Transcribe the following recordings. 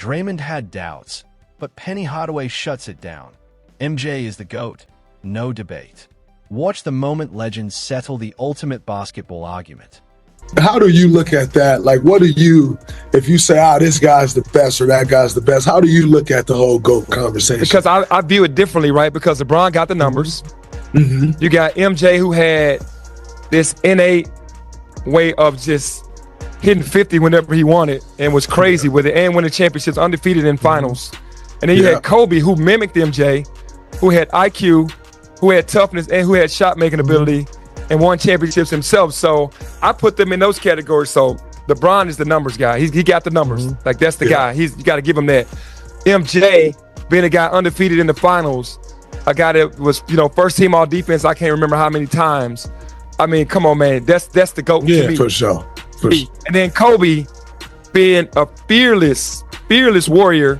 Draymond had doubts, but Penny Hardaway shuts it down. MJ is the GOAT, no debate. Watch the moment legends settle the ultimate basketball argument. How do you look at that? Like, what do you, if you say, this guy's the best or that guy's the best, how do you look at the whole GOAT conversation? Because I view it differently, right? Because LeBron got the numbers. You got MJ, who had this innate way of just hitting 50 whenever he wanted and was crazy with it and winning championships, undefeated in finals. And then you had Kobe, who mimicked MJ, who had IQ, who had toughness, and who had shot-making ability and won championships himself. So I put them in those categories. So LeBron is the numbers guy. He got the numbers. Like, that's the guy. You got to give him that. MJ, being a guy undefeated in the finals, a guy that was, first team all defense, I can't remember how many times. I mean, come on, man. That's the GOAT to me. For sure. And then Kobe, being a fearless warrior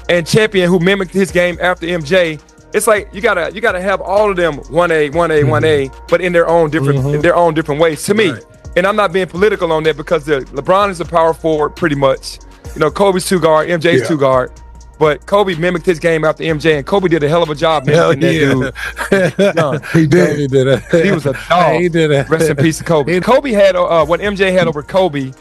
and champion who mimicked his game after MJ. It's like you gotta have all of them 1A, but in their own different ways to me. And I'm not being political on that because LeBron is a power forward pretty much. Kobe's two guard, MJ's two guard. But Kobe mimicked his game after MJ, and Kobe did a hell of a job mimicking that dude. He did. He was a dog. He did it. Rest in peace to Kobe. Kobe had what MJ had over Kobe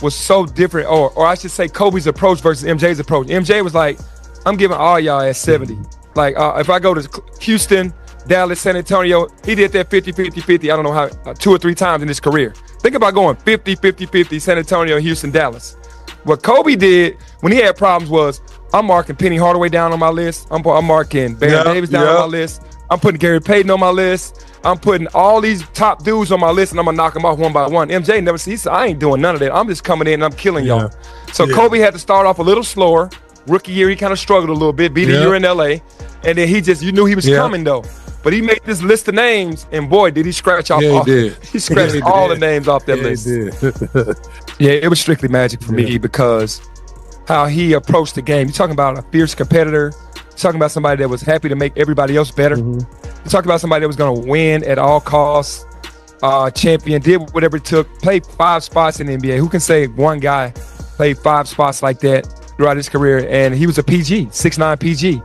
was so different, or I should say Kobe's approach versus MJ's approach. MJ was like, I'm giving all y'all at 70. Like, if I go to Houston, Dallas, San Antonio, he did that 50-50-50, I don't know how, 2 or 3 times in his career. Think about going 50-50-50, San Antonio, Houston, Dallas. What Kobe did when he had problems was, I'm marking Penny Hardaway down on my list. I'm marking Baron Davis down on my list. I'm putting Gary Payton on my list. I'm putting all these top dudes on my list, and I'm going to knock them off one by one. MJ never said, he said, I ain't doing none of that. I'm just coming in and I'm killing y'all. So Kobe had to start off a little slower. Rookie year, he kind of struggled a little bit, beat a year in L.A., and then you knew he was coming, though. But he made this list of names, and boy, did he scratch off. He scratched all the names off that list. It was strictly magic for me because how he approached the game. You're talking about a fierce competitor. You're talking about somebody that was happy to make everybody else better. You're talking about somebody that was going to win at all costs, champion, did whatever it took, played 5 spots in the NBA. Who can say one guy played 5 spots like that throughout his career? And he was a PG, 6'9" PG.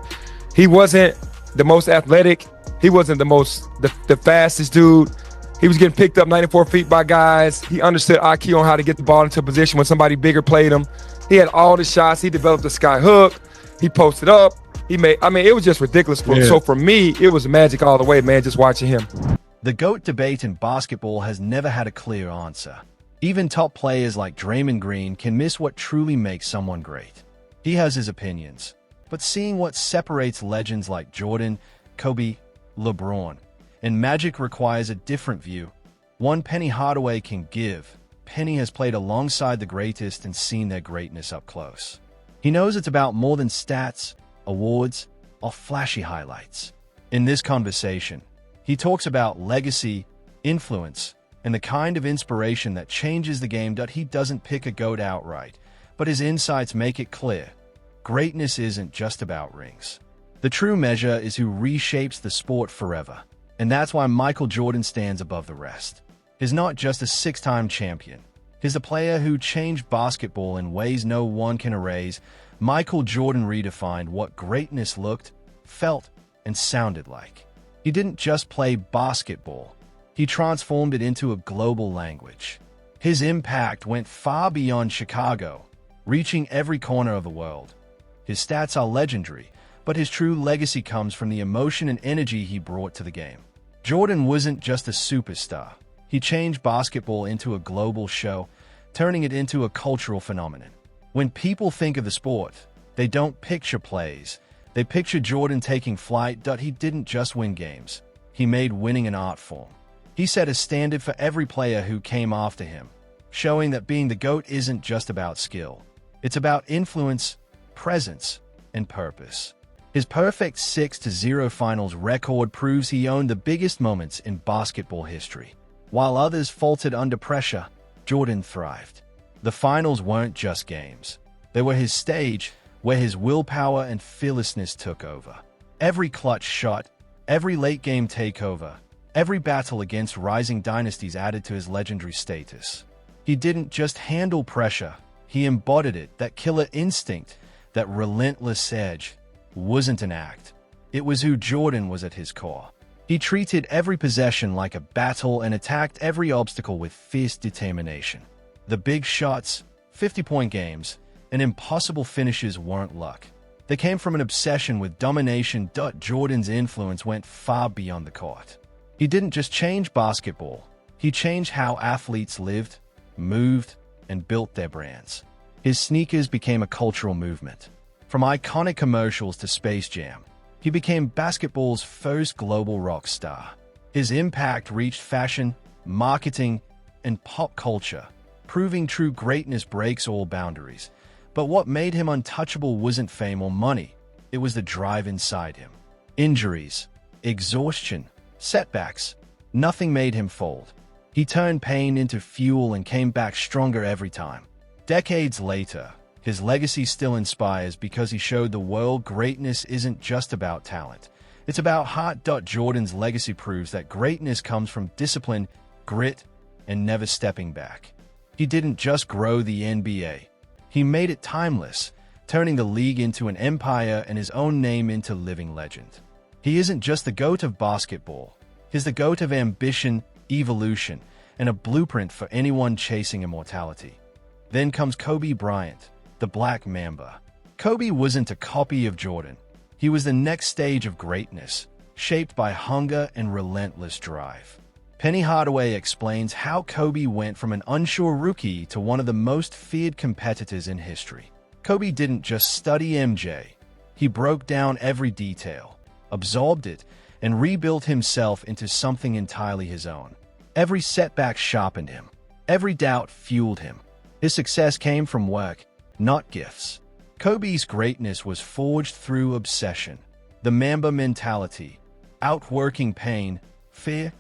He wasn't the most athletic. He wasn't the fastest dude. He was getting picked up 94 feet by guys. He understood IQ on how to get the ball into a position when somebody bigger played him. He had all the shots. He developed the sky hook. He posted up. It was just ridiculous for him. So for me, it was magic all the way, man, just watching him. The GOAT debate in basketball has never had a clear answer. Even top players like Draymond Green can miss what truly makes someone great. He has his opinions, but seeing what separates legends like Jordan, Kobe, LeBron, and Magic requires a different view. One Penny Hardaway can give. Penny has played alongside the greatest and seen their greatness up close. He knows it's about more than stats, awards, or flashy highlights. In this conversation, he talks about legacy, influence, and the kind of inspiration that changes the game. He doesn't pick a GOAT outright, but his insights make it clear. Greatness isn't just about rings. The true measure is who reshapes the sport forever. And that's why Michael Jordan stands above the rest. He's not just a 6-time champion. He's a player who changed basketball in ways no one can erase. Michael Jordan redefined what greatness looked, felt, and sounded like. He didn't just play basketball. He transformed it into a global language. His impact went far beyond Chicago, reaching every corner of the world. His stats are legendary, but his true legacy comes from the emotion and energy he brought to the game. Jordan wasn't just a superstar. He changed basketball into a global show, turning it into a cultural phenomenon. When people think of the sport, they don't picture plays. They picture Jordan taking flight. He didn't just win games. He made winning an art form. He set a standard for every player who came after him, showing that being the GOAT isn't just about skill. It's about influence, presence, and purpose. His perfect 6-0 finals record proves he owned the biggest moments in basketball history. While others faltered under pressure, Jordan thrived. The finals weren't just games. They were his stage, where his willpower and fearlessness took over. Every clutch shot, every late-game takeover, every battle against rising dynasties added to his legendary status. He didn't just handle pressure, he embodied it, that killer instinct, that relentless edge, wasn't an act. It was who Jordan was at his core. He treated every possession like a battle and attacked every obstacle with fierce determination. The big shots, 50-point games, and impossible finishes weren't luck. They came from an obsession with domination. Jordan's influence went far beyond the court. He didn't just change basketball, he changed how athletes lived, moved, and built their brands. His sneakers became a cultural movement. From iconic commercials to Space Jam, he became basketball's first global rock star. His impact reached fashion, marketing, and pop culture, proving true greatness breaks all boundaries. But what made him untouchable wasn't fame or money. It was the drive inside him. Injuries, exhaustion, setbacks, nothing made him fold. He turned pain into fuel and came back stronger every time. Decades later, his legacy still inspires because he showed the world greatness isn't just about talent. It's about heart. Jordan's legacy proves that greatness comes from discipline, grit, and never stepping back. He didn't just grow the NBA. He made it timeless, turning the league into an empire and his own name into living legend. He isn't just the GOAT of basketball. He's the GOAT of ambition, evolution, and a blueprint for anyone chasing immortality. Then comes Kobe Bryant, the Black Mamba. Kobe wasn't a copy of Jordan. He was the next stage of greatness, shaped by hunger and relentless drive. Penny Hardaway explains how Kobe went from an unsure rookie to one of the most feared competitors in history. Kobe didn't just study MJ. He broke down every detail, absorbed it, and rebuilt himself into something entirely his own. Every setback sharpened him. Every doubt fueled him. His success came from work, not gifts. Kobe's greatness was forged through obsession, the Mamba mentality, outworking pain, fear,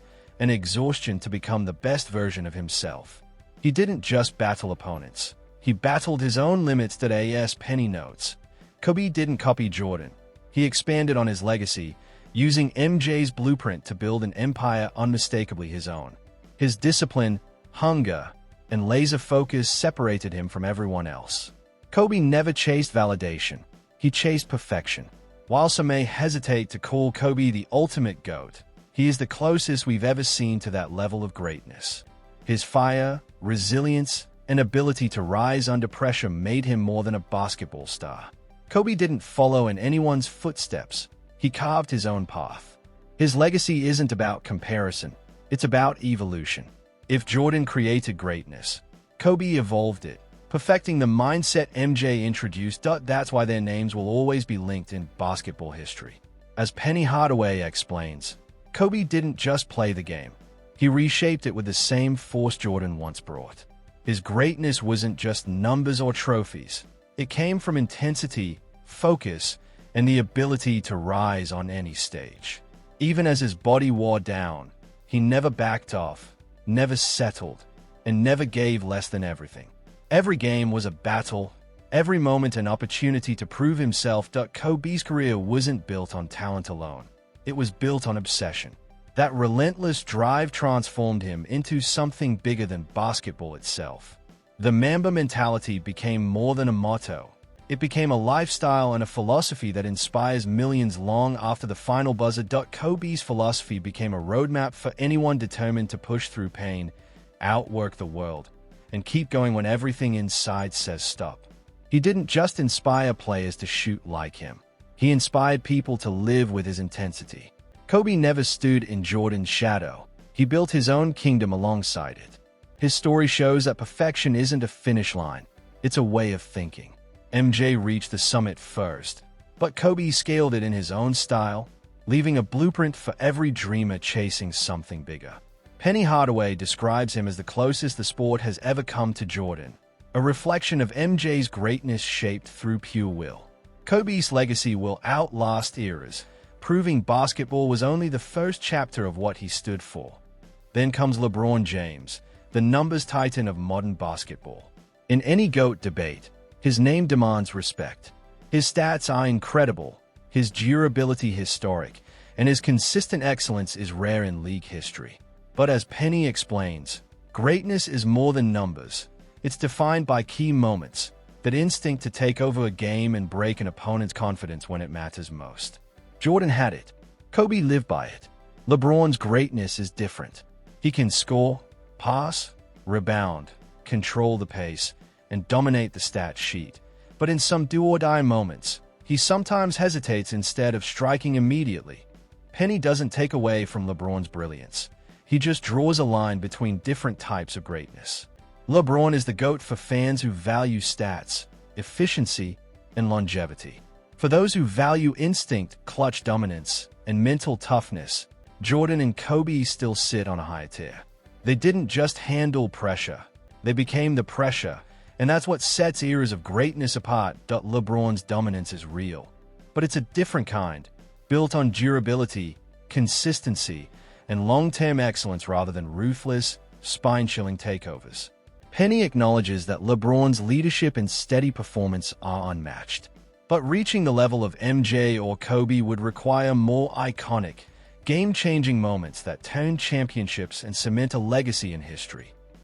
and exhaustion to become the best version of himself. He didn't just battle opponents. He battled his own limits. As Penny notes, Kobe didn't copy Jordan. He expanded on his legacy, using MJ's blueprint to build an empire unmistakably his own. His discipline, hunger, and laser focus separated him from everyone else. Kobe never chased validation. He chased perfection. While some may hesitate to call Kobe the ultimate GOAT, he is the closest we've ever seen to that level of greatness. His fire, resilience, and ability to rise under pressure made him more than a basketball star. Kobe didn't follow in anyone's footsteps. He carved his own path. His legacy isn't about comparison. It's about evolution. If Jordan created greatness, Kobe evolved it, perfecting the mindset MJ introduced. That's why their names will always be linked in basketball history. As Penny Hardaway explains, Kobe didn't just play the game. He reshaped it with the same force Jordan once brought. His greatness wasn't just numbers or trophies. It came from intensity, focus, and the ability to rise on any stage. Even as his body wore down, he never backed off, never settled, and never gave less than everything. Every game was a battle, every moment an opportunity to prove himself. Kobe's career wasn't built on talent alone. It was built on obsession. That relentless drive transformed him into something bigger than basketball itself. The Mamba mentality became more than a motto. It became a lifestyle and a philosophy that inspires millions long after the final buzzer. Kobe's philosophy became a roadmap for anyone determined to push through pain, outwork the world, and keep going when everything inside says stop. He didn't just inspire players to shoot like him. He inspired people to live with his intensity. Kobe never stood in Jordan's shadow. He built his own kingdom alongside it. His story shows that perfection isn't a finish line. It's a way of thinking. MJ reached the summit first, but Kobe scaled it in his own style, leaving a blueprint for every dreamer chasing something bigger. Penny Hardaway describes him as the closest the sport has ever come to Jordan, a reflection of MJ's greatness shaped through pure will. Kobe's legacy will outlast eras, proving basketball was only the first chapter of what he stood for. Then comes LeBron James, the numbers titan of modern basketball. In any GOAT debate, his name demands respect. His stats are incredible, his durability historic, and his consistent excellence is rare in league history. But as Penny explains, greatness is more than numbers. It's defined by key moments, that instinct to take over a game and break an opponent's confidence when it matters most. Jordan had it. Kobe lived by it. LeBron's greatness is different. He can score, pass, rebound, control the pace, and dominate the stat sheet. But in some do-or-die moments, he sometimes hesitates instead of striking immediately. Penny doesn't take away from LeBron's brilliance. He just draws a line between different types of greatness. LeBron is the GOAT for fans who value stats, efficiency, and longevity. For those who value instinct, clutch dominance, and mental toughness, Jordan and Kobe still sit on a high tier. They didn't just handle pressure. They became the pressure, and that's what sets eras of greatness apart. LeBron's dominance is real, but it's a different kind, built on durability, consistency, and long-term excellence rather than ruthless, spine-chilling takeovers. Penny acknowledges that LeBron's leadership and steady performance are unmatched, but reaching the level of MJ or Kobe would require more iconic, game-changing moments that turn championships and cement a legacy in history.